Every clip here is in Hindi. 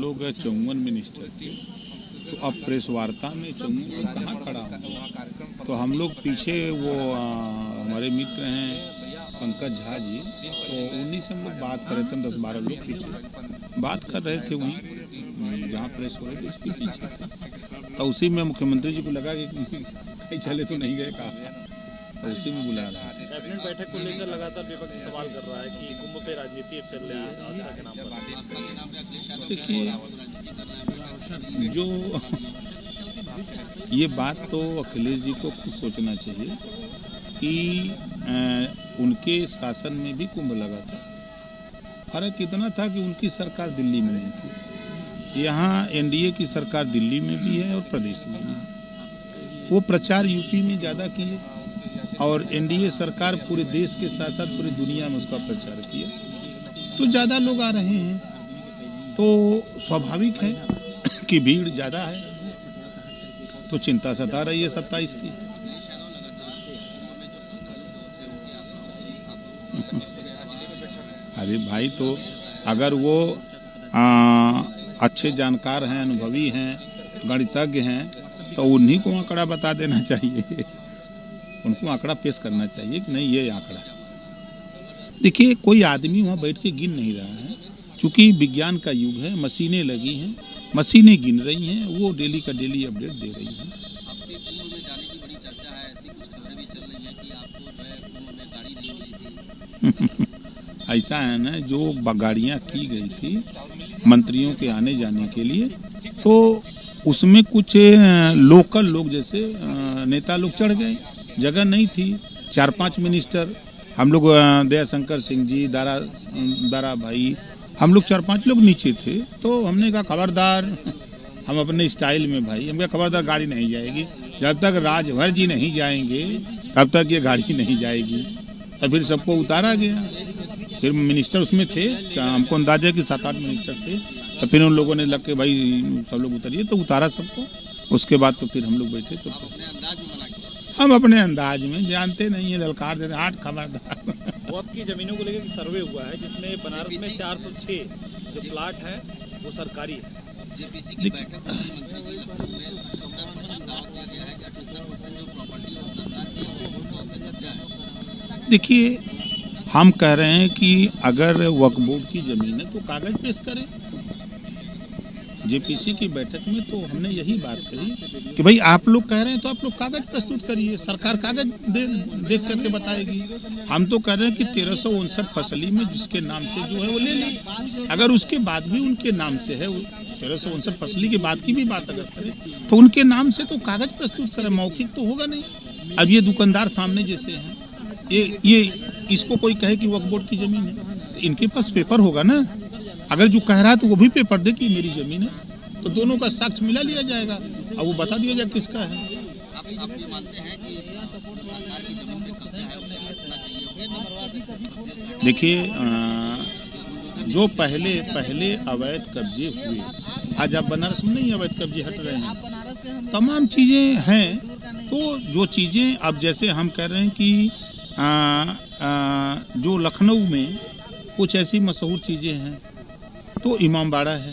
लोग 54 मिनिस्टर थे, तो अब प्रेस वार्ता में 54 कहाँ खड़ा हूँ। तो हम लोग पीछे वो हमारे मित्र हैं पंकज झा जी, तो उन्हीं से हम लोग बात कर रहे थे। 10-12 लोग पीछे बात कर रहे थे, वहीं जहाँ प्रेस हो रही थी उसके पीछे। तो उसी में मुख्यमंत्री जी को लगा कि कहीं चले तो नहीं गए, कहा तो उसी में बुला रहा है। कैबिनेट बैठक को लेकर लगातार विपक्ष सवाल कर रहा है कि कुंभ पे राजनीति चल रही है आस्था के नाम पर। देखिए, जो ये बात तो अखिलेश जी को खुद सोचना चाहिए कि उनके शासन में भी कुंभ लगा था। फर्क इतना था कि उनकी सरकार दिल्ली में नहीं थी, यहाँ एनडीए की सरकार दिल्ली में भी है और प्रदेश में भी है। वो प्रचार यूपी में ज़्यादा किए और एनडीए सरकार पूरे देश के साथ साथ पूरी दुनिया में उसका प्रचार किया, तो ज़्यादा लोग आ रहे हैं, तो स्वाभाविक है कि भीड़ ज़्यादा है, तो चिंता सता रही है 27 की। अरे भाई, तो अगर वो अच्छे जानकार हैं, अनुभवी हैं, गणितज्ञ हैं, तो उन्हीं को आंकड़ा बता देना चाहिए, उनको आंकड़ा पेश करना चाहिए कि नहीं ये आंकड़ा। देखिए, कोई आदमी वहाँ बैठ के गिन नहीं रहा है, क्योंकि विज्ञान का युग है, मशीनें लगी हैं, मशीनें गिन रही हैं, वो डेली का डेली अपडेट दे रही हैं। आपके कुंभ में जाने की बड़ी चर्चा है, ऐसी कुछ खबरें भी चल रही हैं कि आपको जो है कुंभ में गाड़ी नहीं मिली थी। ऐसा है ना, जो गाड़ियाँ की गई थी मंत्रियों के आने जाने के लिए, तो उसमें कुछ लोकल लोग जैसे नेता लोग चढ़ गए, जगह नहीं थी। 4-5 मिनिस्टर, हम लोग दयाशंकर सिंह जी, दारा भाई, हम लोग 4-5 लोग नीचे थे। तो हमने कहा खबरदार, हम अपने स्टाइल में भाई, हम कहा खबरदार गाड़ी नहीं जाएगी, जब तक राजभर जी नहीं जाएंगे तब तक ये गाड़ी नहीं जाएगी। तो फिर सबको उतारा गया, फिर मिनिस्टर उसमें थे, हमको अंदाजा है कि 7-8 मिनिस्टर थे। तो फिर उन लोगों ने लग के भाई सब लोग उतरिए, तो उतारा सबको। उसके बाद तो फिर हम लोग बैठे, तो हम अपने अंदाज में, जानते नहीं है, ललकार देते, हाथ खबरदार। वो आपकी जमीनों को लेकर सर्वे हुआ है, जिसमें बनारस में 406 जो प्लाट है वो सरकारी है। जेपीसी की बैठक में मंत्री जी लखनऊ में 78% दावा किया गया है कि 78% जो प्रॉपर्टी है वो सरकार की है, वो बोर्ड का उस पर कब्जा है। देखिए, हम कह रहे हैं कि अगर वक्फ बोर्ड की जमीन है तो कागज पेश करें। जेपीसी की बैठक में तो हमने यही बात कही कि भाई आप लोग कह रहे हैं तो आप लोग कागज प्रस्तुत करिए, सरकार कागज देख करके बताएगी। हम तो कह रहे हैं कि 1359 फसली में जिसके नाम से जो है वो ले ली, अगर उसके बाद भी उनके नाम से है, 1359 फसली के बाद की भी बात अगर करें तो उनके नाम से तो कागज प्रस्तुत करें, मौखिक तो होगा नहीं। अब ये दुकानदार सामने जैसे हैं, ये इसको कोई कहे कि वक्फ बोर्ड की जमीन है, तो इनके पास पेपर होगा ना। अगर जो कह रहा है तो वो भी पेपर दे कि मेरी जमीन है, तो दोनों का साक्ष्य मिला लिया जाएगा और वो बता दिया जाए किसका है। आप ये मानते हैं कि जो सरकार की जमीन पे कब्जा है उसे हटना चाहिए? देखिए, जो पहले अवैध कब्जे हुए, आज आप बनारस में नहीं अवैध कब्जे हट रहे हैं, तमाम चीजें हैं। तो जो चीजें अब जैसे हम कह रहे हैं कि जो लखनऊ में कुछ ऐसी मशहूर चीजें हैं, तो इमामबाड़ा है,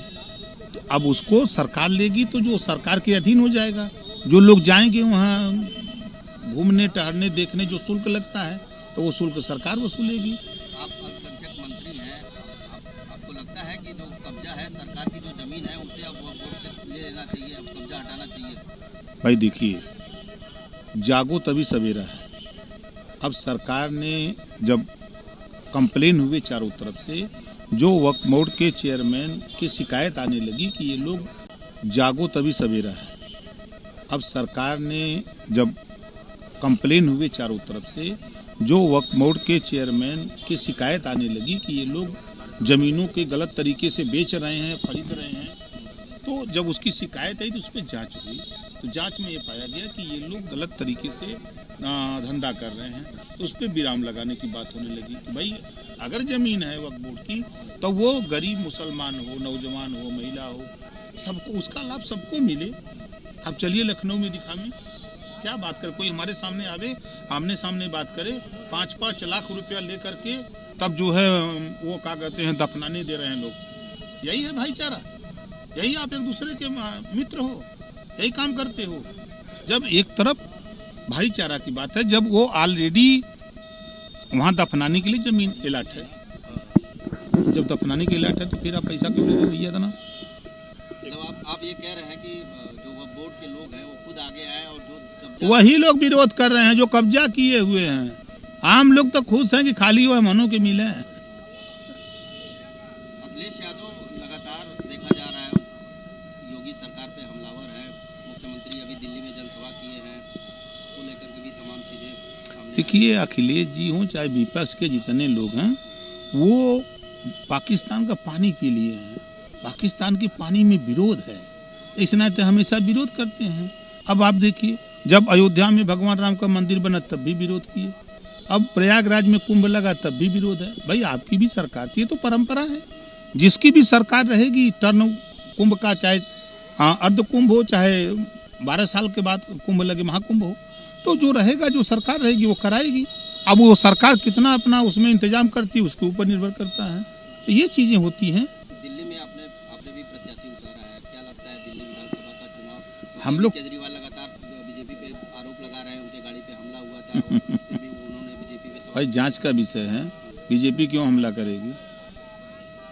तो अब उसको सरकार लेगी तो जो सरकार के अधीन हो जाएगा। जो लोग जाएंगे वहाँ घूमने टहलने देखने, जो शुल्क लगता है तो वो शुल्क सरकार वसूलेगी। आप अल्पसंख्यक मंत्री हैं, आपको लगता है कि जो कब्जा है सरकार की जो जमीन है उसे अब वक्फ बोर्ड से ले लेना चाहिए, अब कब्जा हटाना चाहिए? भाई देखिए, जागो तभी सवेरा है। अब सरकार ने जब कंप्लेन हुए चारों तरफ से, जो वक्फ बोर्ड के चेयरमैन की शिकायत आने लगी कि ये लोग जागो तभी सवेरा है। अब सरकार ने जब कंप्लेन हुए चारों तरफ से, जो वक्फ बोर्ड के चेयरमैन की शिकायत आने लगी कि ये लोग जमीनों के गलत तरीके से बेच रहे हैं, खरीद रहे हैं, तो जब उसकी शिकायत आई तो उस पर जाँच हुई, तो जाँच में ये पाया गया कि ये लोग गलत तरीके से धंधा कर रहे हैं, तो उस पर विराम लगाने की बात होने लगी कि भाई अगर जमीन है वक्फ बोर्ड की तो वो गरीब मुसलमान हो, नौजवान हो, महिला हो, सबको उसका लाभ सबको मिले। अब चलिए लखनऊ में दिखाएं, क्या बात कर, कोई हमारे सामने आवे, आमने सामने बात करे, 5-5 लाख रुपया लेकर के तब जो है वो क्या कहते हैं दफनाने दे रहे हैं लोग। यही है भाईचारा। यही आप एक दूसरे के मित्र हो, यही काम करते हो। जब एक तरफ भाईचारा की बात है, जब वो ऑलरेडी वहां दफनाने के लिए जमीन इलाट है, जब दफनाने के इलाट है तो फिर आप पैसा क्यों ले रहे हो भैया इतना? मतलब आप ये कह रहे हैं कि जो वक्फ बोर्ड के लोग हैं वो खुद आगे आए और जो कब्जा वही लोग विरोध कर रहे हैं जो कब्जा किए हुए हैं। आम लोग तो खुश हैं कि खाली हुए मनो के मिले। अखिलेश यादव लगातार देखा जा रहा है योगी सरकार पे हमलावर है। मुख्यमंत्री अभी दिल्ली में जनसभा किए हैं, उसको लेकर के भी तमाम चीजें सामने देखिए, अखिलेश जी हों चाहे विपक्ष के जितने लोग हैं, वो पाकिस्तान का पानी पी लिए हैं। पाकिस्तान के पानी में विरोध है, इस नाते हमेशा विरोध करते हैं। अब आप देखिए, जब अयोध्या में भगवान राम का मंदिर बना तब भी विरोध किए, अब प्रयागराज में कुंभ लगा तब भी विरोध है। भाई आपकी भी सरकार थी, ये तो परंपरा है, जिसकी भी सरकार रहेगी टर्न कुंभ का, चाहे अर्ध कुंभ हो, चाहे 12 साल के बाद कुंभ लगे महाकुंभ हो, तो जो रहेगा, जो सरकार रहेगी वो कराएगी। अब वो सरकार कितना अपना उसमें इंतजाम करती है उसके ऊपर निर्भर करता है। तो ये चीजें होती हैं। दिल्ली में आपने भी प्रत्याशी उतारा है, क्या लगता है दिल्ली विधानसभा का चुनाव? हम लोग केजरीवाल लगातार बीजेपी पे आरोप लगा रहे हैं, उनके गाड़ी पे हमला हुआ था और फिर भी उन्होंने बीजेपी पे सवाल। भाई जांच का विषय है, बीजेपी क्यों हमला करेगी?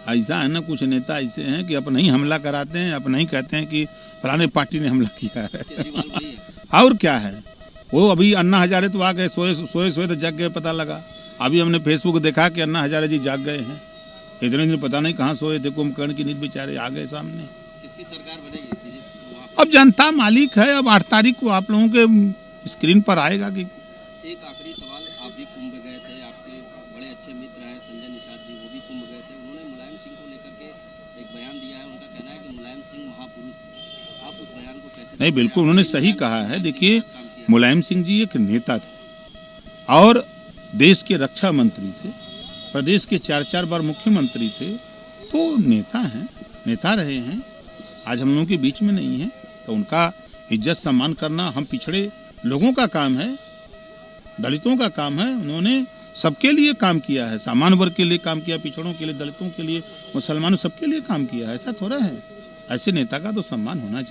ऐसा है ना, कुछ नेता ऐसे हैं कि अपना ही हमला कराते हैं, अपना ही कहते हैं कि फलाने पार्टी ने हमला किया है। केजरीवाल वही है। और क्या है, वो अभी अन्ना हजारे तो आ गए, सोए तो जग गए, पता लगा। अभी हमने फेसबुक देखा कि अन्ना हजारे जी जाग गए हैं। इतने दिन पता नहीं कहाँ सोए थे, कुंभकर्ण की नींद बेचारे आ गए सामने। किसकी सरकार बनेगी बीजेपी? अब जनता मालिक है। अब 8 तारीख को आप लोगों के स्क्रीन पर आएगा कि एक आखिरी सवाल, आप भी कुंभ गए थे, आपके बड़े अच्छे मित्र हैं संजय निषाद जी, वो भी कुंभ गए थे। उन्होंने मुलायम सिंह को लेकर के एक बयान दिया है, उनका कहना है कि मुलायम सिंह महापुरुष थे। आप उस बयान को कैसे? नहीं, बिल्कुल उन्होंने सही कहा है। देखिए, मुलायम सिंह जी एक नेता थे और देश के रक्षा मंत्री थे, प्रदेश के 4 बार मुख्यमंत्री थे, तो नेता हैं, नेता रहे हैं। आज हम लोगों के बीच में नहीं है, तो उनका इज्जत सम्मान करना हम पिछड़े लोगों का काम है, दलितों का काम है। उन्होंने सबके लिए काम किया है, सामान्य वर्ग के लिए काम किया, पिछड़ों के लिए, दलितों के लिए, मुसलमानों, सबके लिए काम किया है। ऐसा थोड़ा है, ऐसे नेता का तो सम्मान होना चाहिए।